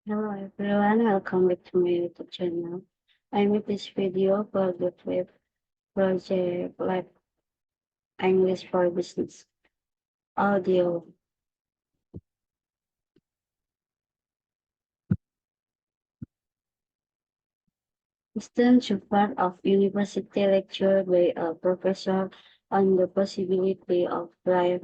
Hello everyone, welcome back to my YouTube channel. I made this video for the flip project like English for Business audio. Students took part of university lecture by a professor on the possibility of life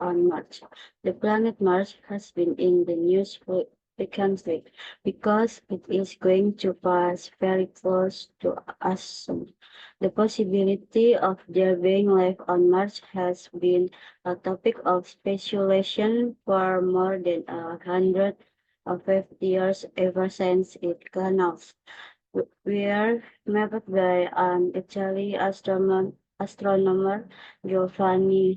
on Mars. The planet Mars has been in the news frequently because it is going to pass very close to us soon. The possibility of there being life on Mars has been a topic of speculation for more than 150 years ever since it announced. We are mapped by an Italian astronomer Giovanni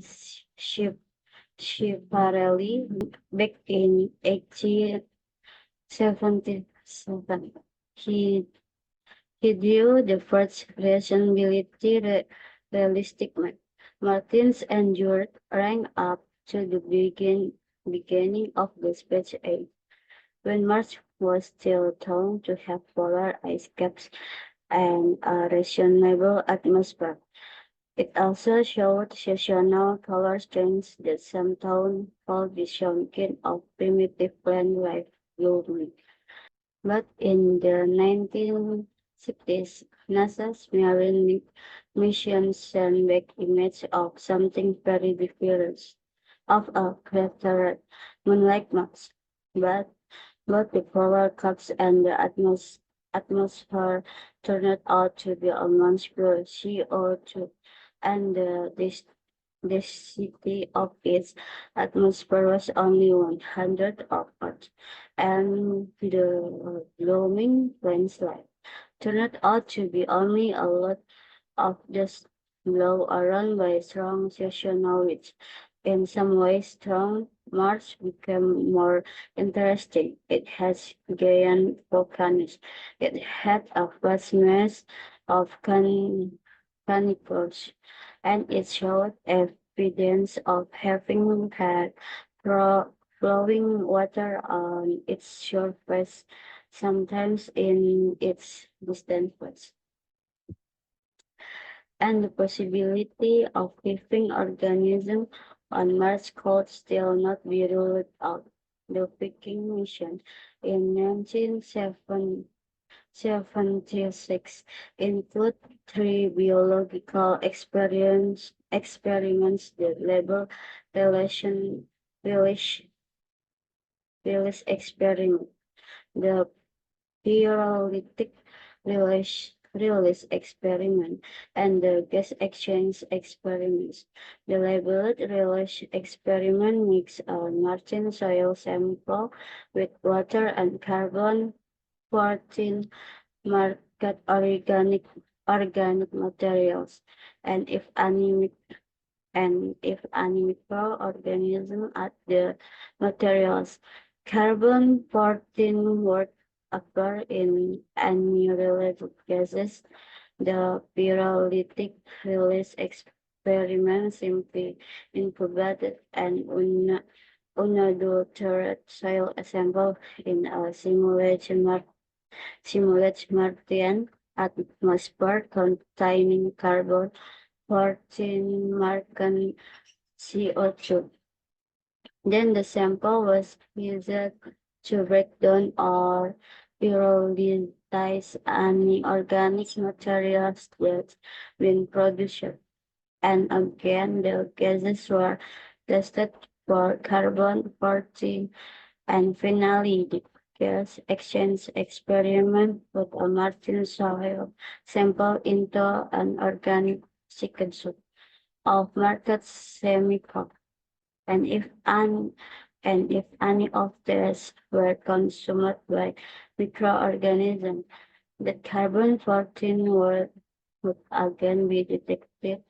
Schiaparelli back in 1877. He, he drew the first reasonability realistic map. Martin's endured rang up to the beginning of the space age, when Mars was still thought to have polar ice caps and a reasonable atmosphere. It also showed seasonal color changes that some town called the shunking of primitive plant life globally. But in the 1960s, NASA's Marine mission sent back images of something very different, of a crater moon-like mass. But both the polar caps and the atmosphere turned out to be almost pure CO2, and the city of its atmosphere was only 100 of Earth, and the blooming landslide turned out to be only a lot of dust blown around by strong seasonal winds. In some ways, strong Mars became more interesting. It has giant volcanoes. It had a vast mass of canicles, and it showed evidence of having had flowing water on its surface, sometimes in its distant west, and the possibility of living organisms on Mars could still not be ruled out. The Viking mission in 1976 include three biological experiments that label relation release release experiment. The pyrolytic release experiment and the gas exchange experiments. The labeled release experiment mix a Martian soil sample with water and carbon 14 market organic materials, and if any microorganism at the materials. Carbon 14 would occur in unrelated gases. The pyrolytic release experiment simply incubated an unadulterated soil sample in a simulated Martian atmosphere containing carbon 14 markan CO2. Then the sample was used to break down or pyrolyze any organic materials that been produced. And again, the gases were tested for carbon 14, and finally the gas exchange experiment put a Martian soil sample into an organic sequence of market semiconductors. And if any of these were consumed by microorganisms, the carbon 14 would again be detected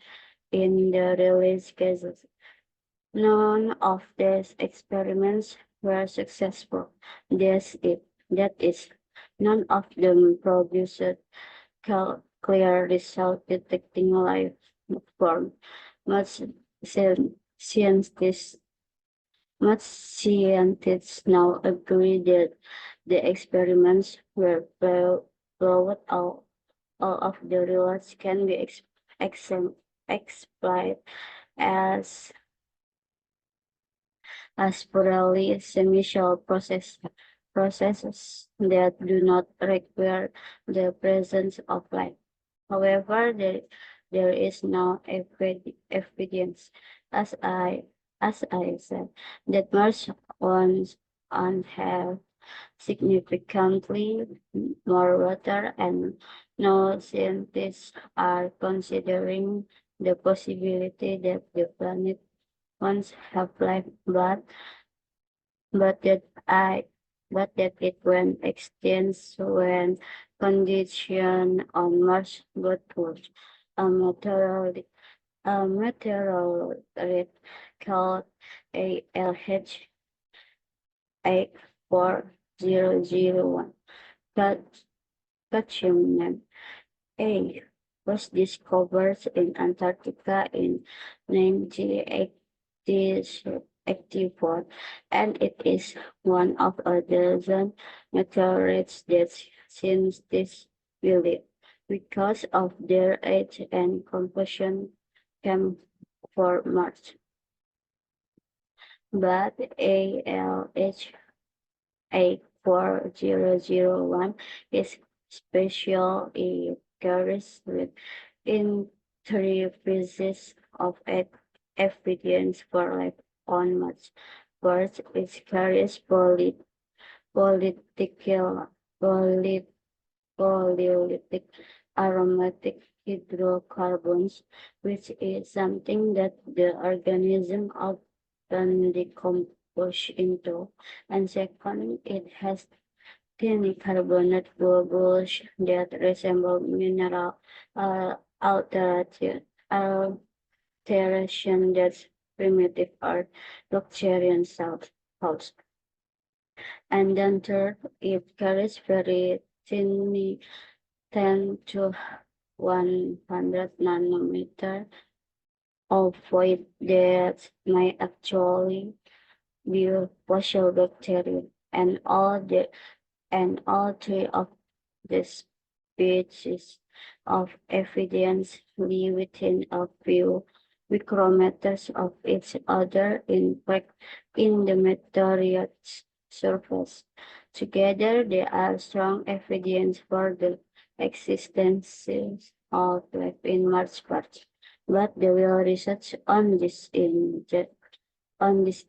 in the release gases. None of these experiments were successful. That is, none of them produced clear result detecting life form. Much scientists Much scientists now agree that The experiments were flawed. All of the rewards can be exploited as purely sequential processes that do not require the presence of life. However, there is no evidence, as I said, that Mars on have significantly more water, and no scientists are considering the possibility that the planet once have life, but that I but that it when extends when condition on Mars got worse. A meteorite called ALH 84001 Catchment A was discovered in Antarctica in 1984, and it is one of a dozen meteorites that since this believed, because of their age and composition, came for Mars. But ALH 84001 is special. It carries with interpieces of evidence for life on Mars. First, it carries political, poly, polyolithic aromatic hydrocarbons, which is something that the organism often decompose into. And second, it has tiny carbonate bubbles that resemble mineral uh, alteration, alteration that's primitive or Bacterian cells. And then third, it carries very tiny 10 to 100 nanometer of void that may actually be fossil bacteria, and all three of the species of evidence live within a few micrometers of each other, in fact, in the meteorite's surface. Together, they are strong evidence for the existence of life in Mars parts. But the real research on this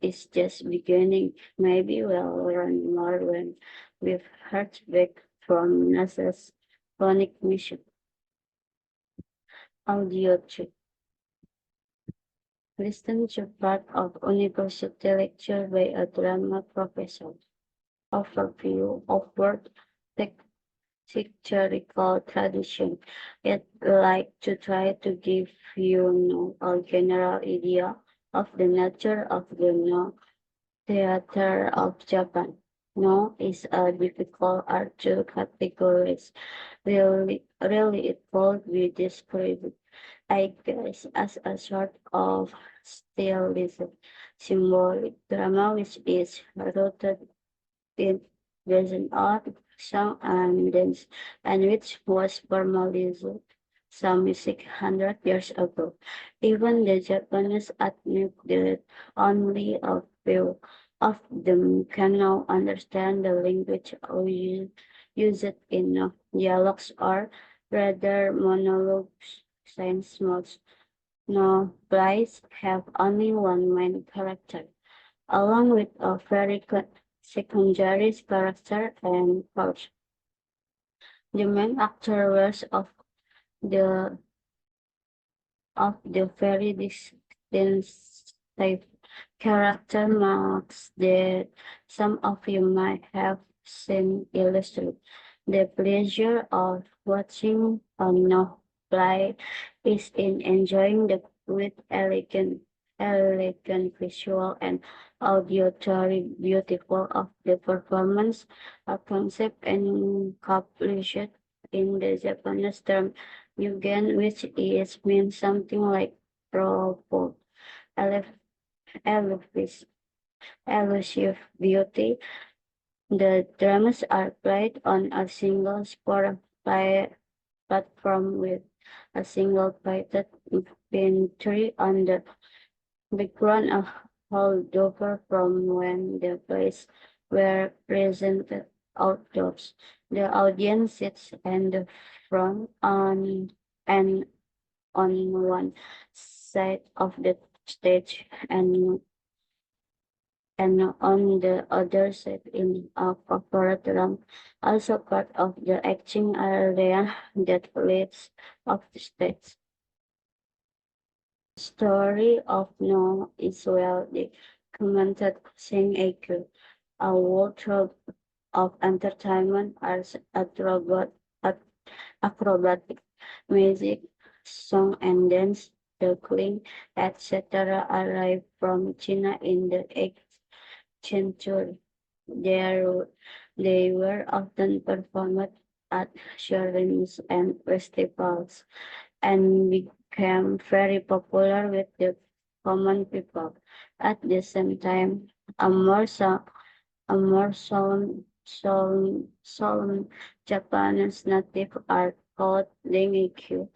is just beginning. Maybe we'll learn more when we've heard back from NASA's Phoenix mission. Audio 3. Listen to part of university lecture by a drama professor. Overview of world historical tradition. I'd like to try to give a general idea of the nature of the no theater of Japan. No is a difficult art to categorize. Really, it could be described, I guess, as a sort of stylism, symbolic drama which is rooted in Western art, song, and dance, and which was formalized some 600 years ago. Even the Japanese admit that only a few of them can now understand the language or use it in dialogues or rather monologues. Since most novels have only one main character, along with a very secondary character and plot. The main actor was the the very distinctive character marks that some of you might have seen illustrated. The pleasure of watching a novel play is in enjoying the with elegant visual and auditory beautiful of the performance, a concept encapsulated in the Japanese term Yugen, which is means something like proper, elef- elusive, elusive beauty. The dramas are played on a single sport platform with a single painted pantry on the background, a holdover from when the plays were presented outdoors. The audience sits in the front and on one side of the stage and on the other side in a corporate room, also part of the acting area that leads off the stage. Story of Noah is well documented Sing Echo, a wardrobe of entertainment arts acrobatic music, song and dance, juggling, etc. arrived from China in the 8th century. There, they were often performed at shrines and festivals and became very popular with the common people. At the same time, a more, so, a more solemn Japanese native art called Dengekyo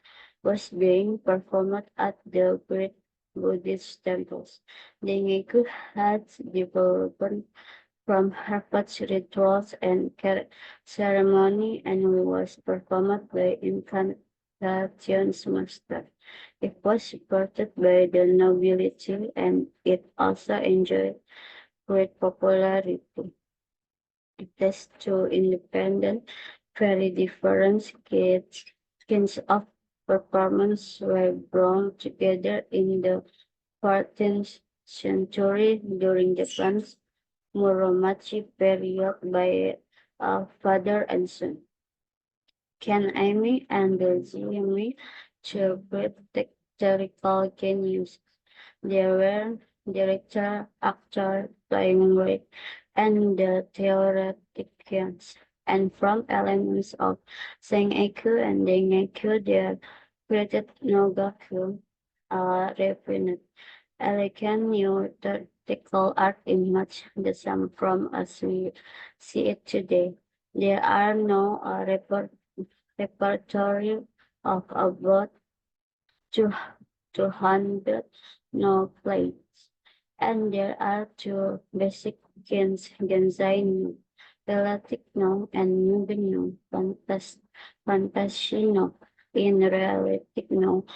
was being performed at the great Buddhist temples. Dengekyo had developed from Harvard's rituals and ceremony and was performed by incantations master. It was supported by the nobility and it also enjoyed great popularity. These two independent, very different skins of performance were brought together in the 14th century during Japan's Muromachi period by father and son. Ken Amy and the Jimmy two great theatrical geniuses. They were director, actor, playwright, and the theoreticians. And from elements of Sengeku and Dengeku, they created Nogaku, refined elegant new theatrical art in much the same from as we see it today. There are no repertory of about two, 200 no plays, and there are two basic Genzai no, Galactic no, and Nuben no, Fantasy no. In realistic no,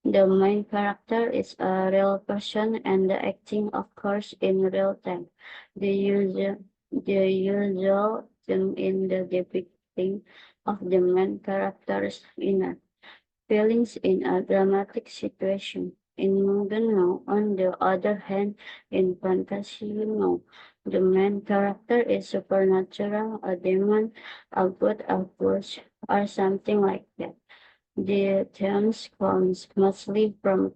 the main character is a real person and the acting occurs in real time. The usual theme in the depicting of the main character's inner feelings in a dramatic situation. In Mugano, on the other hand, in Fantasy no, the main character is supernatural, a demon, a god, a ghost, or something like that. The terms comes mostly from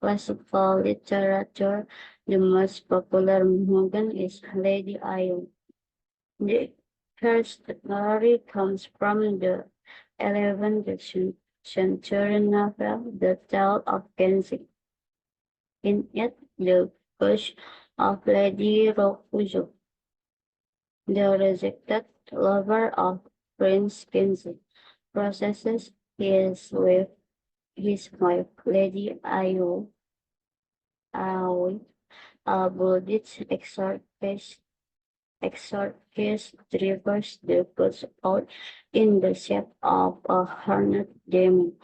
classical literature. The most popular Mugen is Lady Ayo. The first story comes from the 11th century novel, The Tale of Genji. In it, the ghost of Lady Rokujo, the rejected lover of Prince Genji, processes his wife, Lady Aoi, a Buddhist exorcist delivers the goods out in the shape of a horned demon,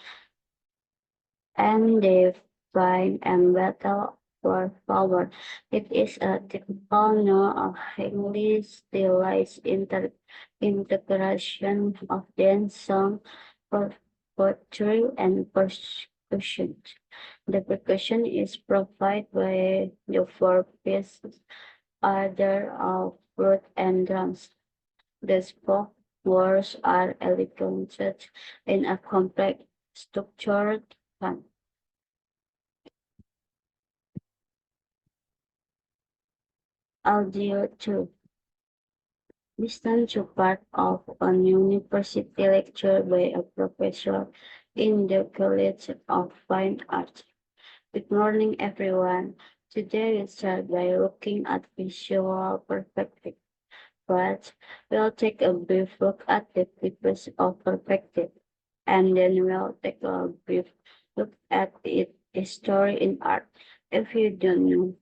and they fight and battle for power. It is a typical no of highly stylized integration of dance, song, poetry, and percussion. The percussion is provided by the four-piece order of flute and drums. The spoke words are electrocuted in a complex structured plan. Audio 2. Listen to part of an university lecture by a professor in the College of Fine Arts. Good morning, everyone. Today we start by looking at visual perspective. But we'll take a brief look at the purpose of perspective, and then we'll take a brief look at its story in art. If you don't know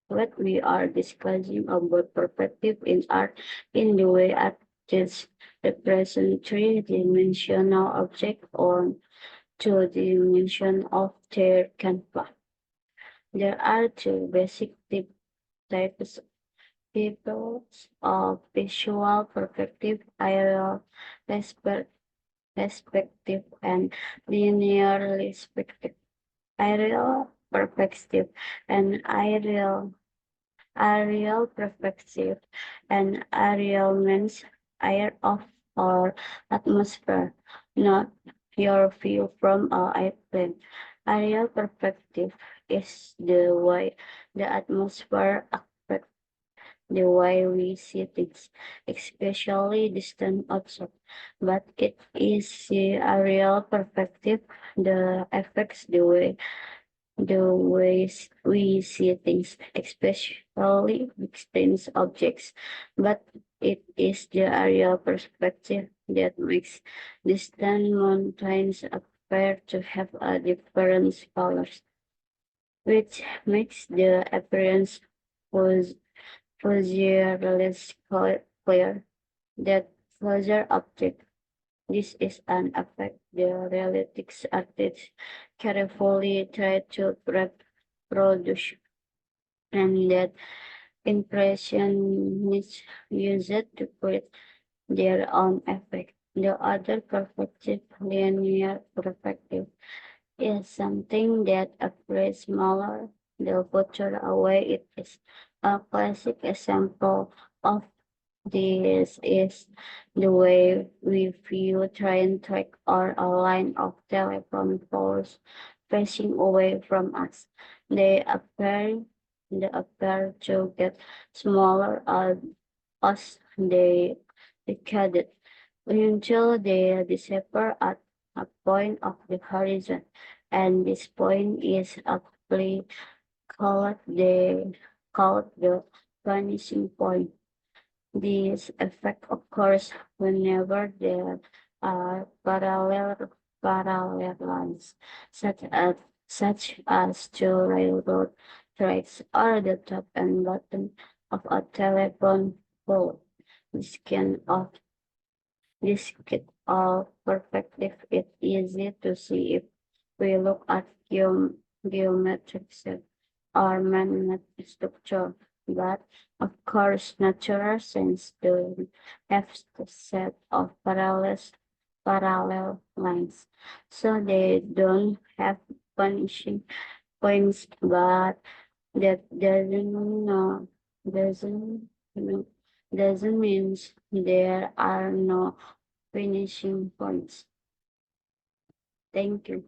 what we are discussing about perspective in art, in the way artists represent three-dimensional object on two-dimension of their canvas. There are two basic types of visual perspective, aerial perspective, and linear perspective. Aerial perspective and aerial perspective and aerial means air of or atmosphere, not your view from a airplane. Aerial perspective is the way the atmosphere affects the way we see things, especially distant objects. But it is the aerial perspective that affects the ways we see things, especially distant objects. But it is the aerial perspective that makes distant mountains appear to have a different colors, which makes the appearance was visually clear that closer object. This is an effect the realistic artists carefully try to reproduce, and that impressionists use it to create their own effect. The other perspective, linear perspective, is something that appears smaller the further away it is. A classic example of this is the way we view train track or a line of telephone poles facing away from us. They appear they appear to get smaller as they decade until they disappear at a point of the horizon. And this point is aptly called the vanishing point. This effect occurs whenever there are parallel lines, such as two railroad tracks or the top and bottom of a telephone pole. This can of this kind of perspective is easy to see if we look at geometric set or magnetic structure. But of course, natural science don't have the set of parallel lines, so they don't have vanishing points. But that doesn't doesn't mean there are no finishing points. Thank you.